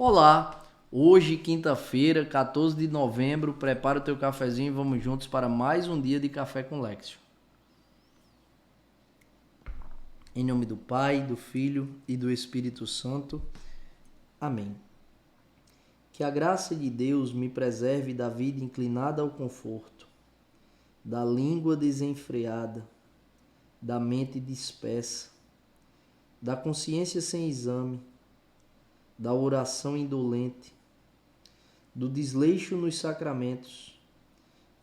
Olá, hoje quinta-feira, 14 de novembro, prepara o teu cafezinho e vamos juntos para mais um dia de Café com Lexio. Em nome do Pai, do Filho e do Espírito Santo. Amém. Que a graça de Deus me preserve da vida inclinada ao conforto, da língua desenfreada, da mente dispersa, da consciência sem exame, da oração indolente, do desleixo nos sacramentos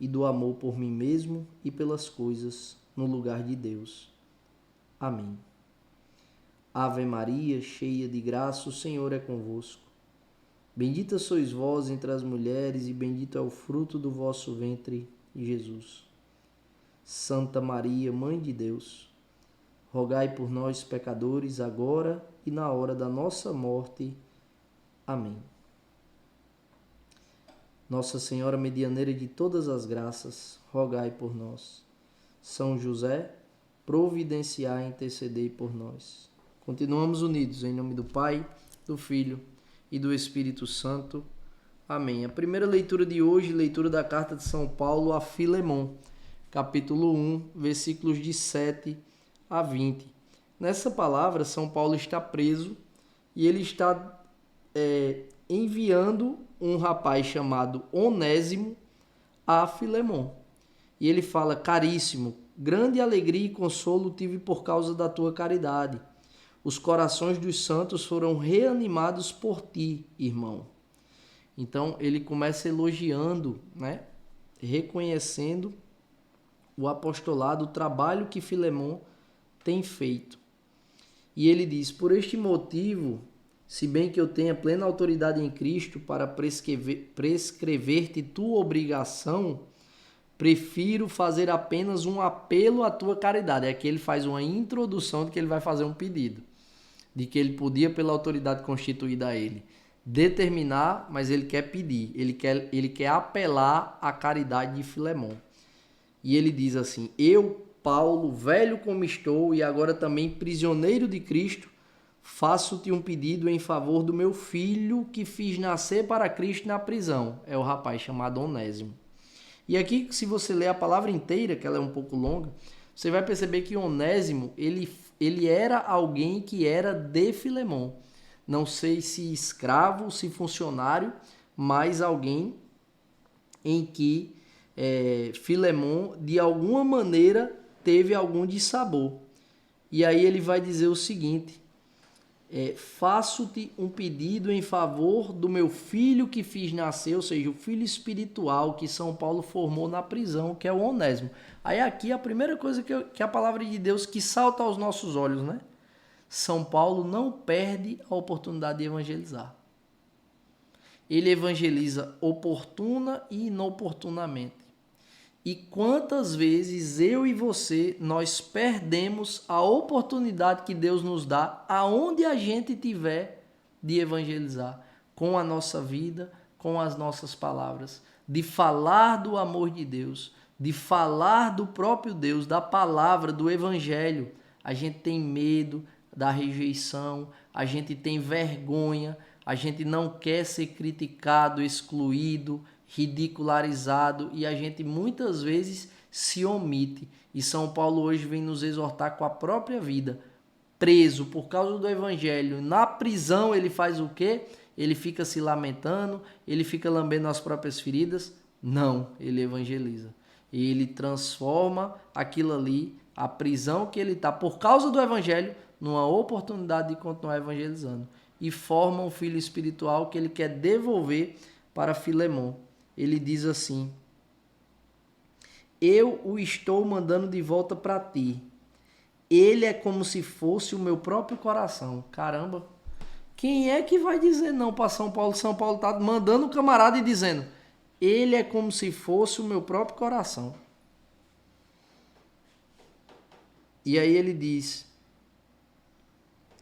e do amor por mim mesmo e pelas coisas no lugar de Deus. Amém. Ave Maria, cheia de graça, o Senhor é convosco. Bendita sois vós entre as mulheres e bendito é o fruto do vosso ventre, Jesus. Santa Maria, Mãe de Deus, rogai por nós, pecadores, agora e na hora da nossa morte. Amém. Nossa Senhora Medianeira de todas as graças, rogai por nós. São José, providenciai e intercedei por nós. Continuamos unidos em nome do Pai, do Filho e do Espírito Santo. Amém. A primeira leitura de hoje, leitura da carta de São Paulo a Filemon, capítulo 1, versículos de 7 a 20. Nessa palavra, São Paulo está preso e ele está enviando um rapaz chamado Onésimo a Filemon. E ele fala: caríssimo, grande alegria e consolo tive por causa da tua caridade. Os corações dos santos foram reanimados por ti, irmão. Então ele começa elogiando, reconhecendo o apostolado, o trabalho que Filemon tem feito. E ele diz: por este motivo, se bem que eu tenha plena autoridade em Cristo para prescrever-te tua obrigação, prefiro fazer apenas um apelo à tua caridade. Aqui ele faz uma introdução de que ele vai fazer um pedido, de que ele podia, pela autoridade constituída a ele, determinar, mas ele quer pedir, ele quer apelar à caridade de Filemon. E ele diz assim: eu, Paulo, velho como estou e agora também prisioneiro de Cristo, faço-te um pedido em favor do meu filho que fiz nascer para Cristo na prisão. É o rapaz chamado Onésimo. E aqui, se você ler a palavra inteira, que ela é um pouco longa, você vai perceber que Onésimo, ele era alguém que era de Filemon. Não sei se escravo, se funcionário, mas alguém em que Filemon, de alguma maneira, teve algum dissabor. E aí ele vai dizer o seguinte: faço-te um pedido em favor do meu filho que fiz nascer, ou seja, o filho espiritual que São Paulo formou na prisão, que é o Onésimo. Aí aqui a primeira coisa que a palavra de Deus que salta aos nossos olhos, São Paulo não perde a oportunidade de evangelizar. Ele evangeliza oportuna e inoportunamente. E quantas vezes eu e você, nós perdemos a oportunidade que Deus nos dá, aonde a gente tiver, de evangelizar, com a nossa vida, com as nossas palavras, de falar do amor de Deus, de falar do próprio Deus, da palavra, do evangelho. A gente tem medo da rejeição, a gente tem vergonha, a gente não quer ser criticado, excluído, ridicularizado, e a gente muitas vezes se omite. E São Paulo hoje vem nos exortar com a própria vida, preso por causa do evangelho. Na prisão ele faz o quê? Ele fica se lamentando, ele fica lambendo as próprias feridas? Não, ele evangeliza. Ele transforma aquilo ali, a prisão que ele está por causa do evangelho, numa oportunidade de continuar evangelizando. E forma um filho espiritual que ele quer devolver para Filemon. Ele diz assim: eu o estou mandando de volta para ti. Ele é como se fosse o meu próprio coração. Caramba, quem é que vai dizer não para São Paulo? São Paulo está mandando o camarada e dizendo: ele é como se fosse o meu próprio coração. E aí ele diz: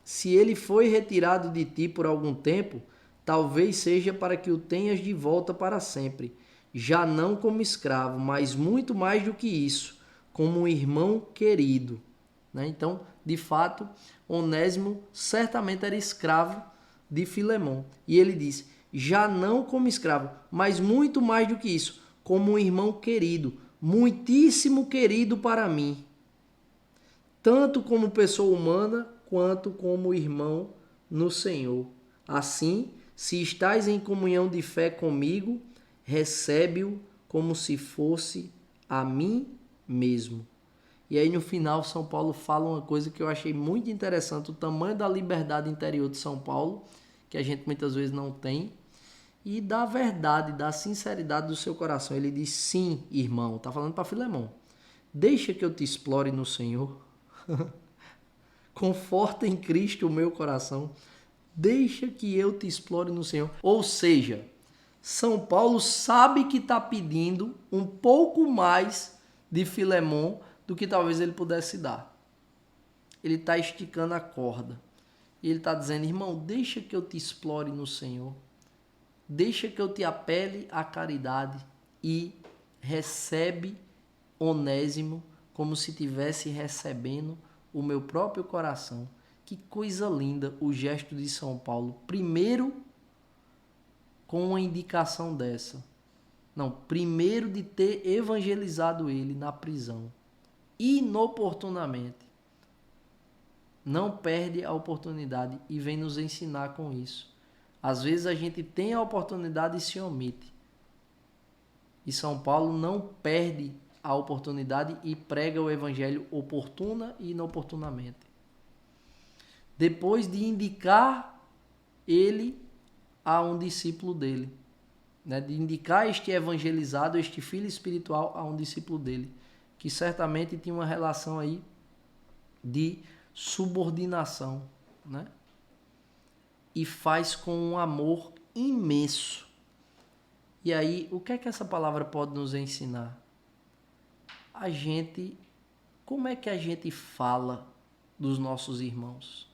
se ele foi retirado de ti por algum tempo, talvez seja para que o tenhas de volta para sempre, já não como escravo, mas muito mais do que isso, como um irmão querido. Então, de fato, Onésimo certamente era escravo de Filemon. E ele diz, já não como escravo, mas muito mais do que isso, como um irmão querido, muitíssimo querido para mim, tanto como pessoa humana, quanto como irmão no Senhor. Assim, se estais em comunhão de fé comigo, recebe-o como se fosse a mim mesmo. E aí no final São Paulo fala uma coisa que eu achei muito interessante, o tamanho da liberdade interior de São Paulo, que a gente muitas vezes não tem, e da verdade, da sinceridade do seu coração. Ele diz, sim, irmão, está falando para Filemon, deixa que eu te explore no Senhor, conforta em Cristo o meu coração, deixa que eu te explore no Senhor. Ou seja, São Paulo sabe que está pedindo um pouco mais de Filemon do que talvez ele pudesse dar. Ele está esticando a corda. E ele está dizendo, irmão, deixa que eu te explore no Senhor. Deixa que eu te apele à caridade e recebe Onésimo como se estivesse recebendo o meu próprio coração. Que coisa linda o gesto de São Paulo. Primeiro, com uma indicação dessa. Não, primeiro de ter evangelizado ele na prisão. Inoportunamente. Não perde a oportunidade e vem nos ensinar com isso. Às vezes a gente tem a oportunidade e se omite. E São Paulo não perde a oportunidade e prega o evangelho oportuna e inoportunamente. Depois de indicar ele a um discípulo dele, né? De indicar este evangelizado, este filho espiritual a um discípulo dele, que certamente tinha uma relação aí de subordinação, né? E faz com um amor imenso. E aí, o que é que essa palavra pode nos ensinar? Como é que a gente fala dos nossos irmãos?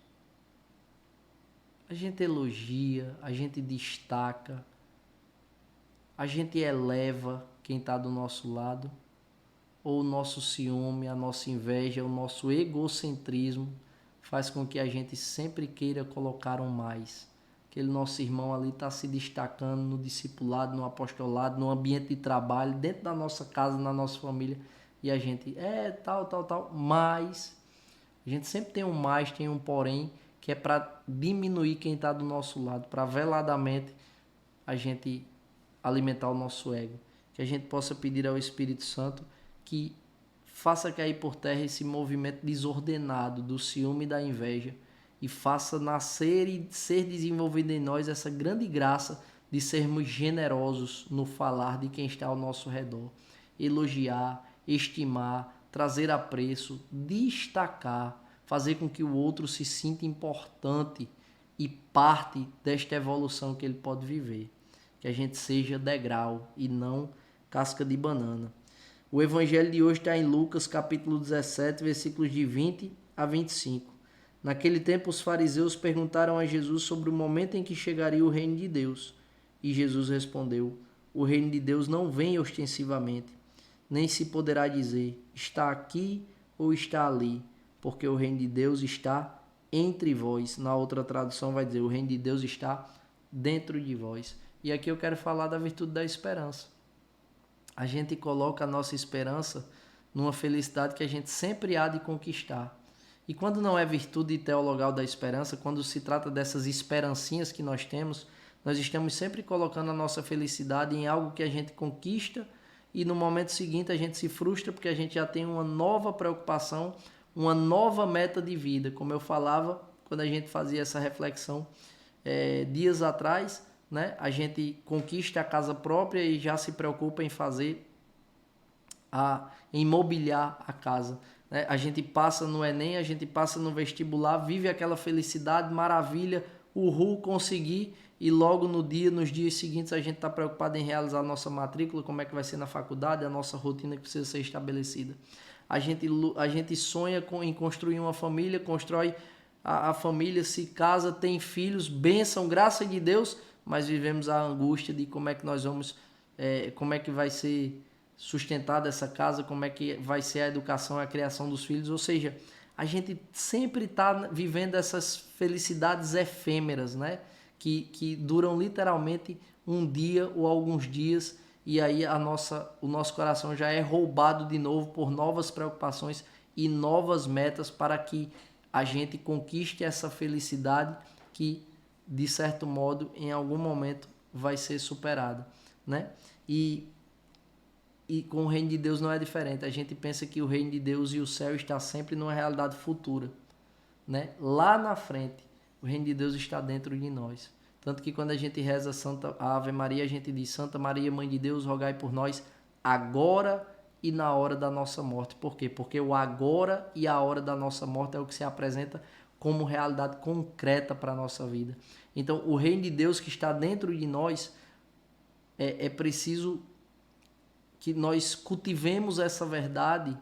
A gente elogia, a gente destaca, a gente eleva quem está do nosso lado, ou o nosso ciúme, a nossa inveja, o nosso egocentrismo faz com que a gente sempre queira colocar um mais. Aquele nosso irmão ali está se destacando no discipulado, no apostolado, no ambiente de trabalho, dentro da nossa casa, na nossa família, e a gente tal, mas a gente sempre tem um mais, tem um porém, que é para diminuir quem está do nosso lado, para veladamente a gente alimentar o nosso ego. Que a gente possa pedir ao Espírito Santo que faça cair por terra esse movimento desordenado do ciúme e da inveja e faça nascer e ser desenvolvida em nós essa grande graça de sermos generosos no falar de quem está ao nosso redor. Elogiar, estimar, trazer apreço, destacar, fazer com que o outro se sinta importante e parte desta evolução que ele pode viver. Que a gente seja degrau e não casca de banana. O evangelho de hoje está em Lucas, capítulo 17, versículos de 20 a 25. Naquele tempo, os fariseus perguntaram a Jesus sobre o momento em que chegaria o reino de Deus. E Jesus respondeu, o reino de Deus não vem ostensivamente, nem se poderá dizer, está aqui ou está ali, porque o reino de Deus está entre vós. Na outra tradução vai dizer, o reino de Deus está dentro de vós. E aqui eu quero falar da virtude da esperança. A gente coloca a nossa esperança numa felicidade que a gente sempre há de conquistar. E quando não é virtude teologal da esperança, quando se trata dessas esperancinhas que nós temos, nós estamos sempre colocando a nossa felicidade em algo que a gente conquista e no momento seguinte a gente se frustra porque a gente já tem uma nova preocupação, uma nova meta de vida. Como eu falava quando a gente fazia essa reflexão dias atrás, né? A gente conquista a casa própria e já se preocupa em em mobiliar a casa, né? A gente passa no Enem, a gente passa no vestibular, vive aquela felicidade, maravilha, uhul, consegui, e logo nos dias seguintes a gente está preocupado em realizar a nossa matrícula, como é que vai ser na faculdade, a nossa rotina que precisa ser estabelecida. A gente sonha em construir uma família, constrói a família, se casa, tem filhos, bênção, graça de Deus, mas vivemos a angústia de como é que nós vamos, como é que vai ser sustentada essa casa, como é que vai ser a educação e a criação dos filhos. Ou seja, a gente sempre está vivendo essas felicidades efêmeras, né? que duram literalmente um dia ou alguns dias, e aí o nosso coração já é roubado de novo por novas preocupações e novas metas para que a gente conquiste essa felicidade que, de certo modo, em algum momento vai ser superada, né? E com o reino de Deus não é diferente. A gente pensa que o reino de Deus e o céu está sempre numa realidade futura, né? Lá na frente, o reino de Deus está dentro de nós. Tanto que quando a gente reza a Ave Maria, a gente diz: Santa Maria, Mãe de Deus, rogai por nós agora e na hora da nossa morte. Por quê? Porque o agora e a hora da nossa morte é o que se apresenta como realidade concreta para a nossa vida. Então, o reino de Deus que está dentro de nós, é preciso que nós cultivemos essa verdade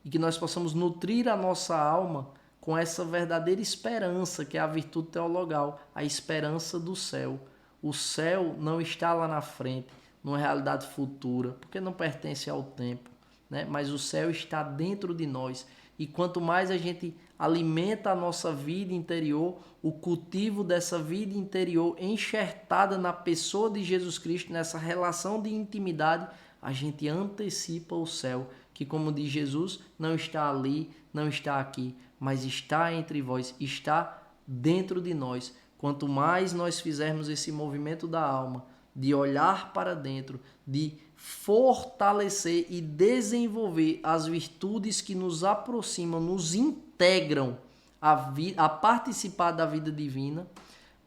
e que nós possamos nutrir a nossa alma com essa verdadeira esperança, que é a virtude teologal, a esperança do céu. O céu não está lá na frente, numa realidade futura, porque não pertence ao tempo, né? Mas o céu está dentro de nós. E quanto mais a gente alimenta a nossa vida interior, o cultivo dessa vida interior enxertada na pessoa de Jesus Cristo, nessa relação de intimidade, a gente antecipa o céu, que, como diz Jesus, não está ali, não está aqui, mas está entre vós, está dentro de nós. Quanto mais nós fizermos esse movimento da alma, de olhar para dentro, de fortalecer e desenvolver as virtudes que nos aproximam, nos integram a participar da vida divina,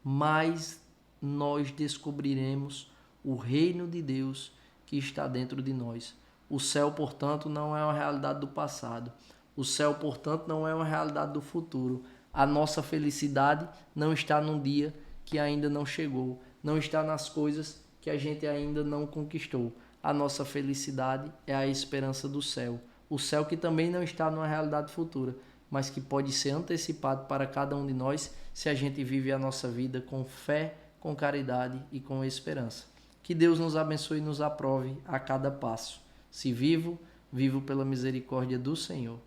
mais nós descobriremos o reino de Deus que está dentro de nós. O céu, portanto, não é uma realidade do passado. O céu, portanto, não é uma realidade do futuro. A nossa felicidade não está num dia que ainda não chegou. Não está nas coisas que a gente ainda não conquistou. A nossa felicidade é a esperança do céu. O céu que também não está numa realidade futura, mas que pode ser antecipado para cada um de nós se a gente vive a nossa vida com fé, com caridade e com esperança. Que Deus nos abençoe e nos aprove a cada passo. Se vivo, vivo pela misericórdia do Senhor.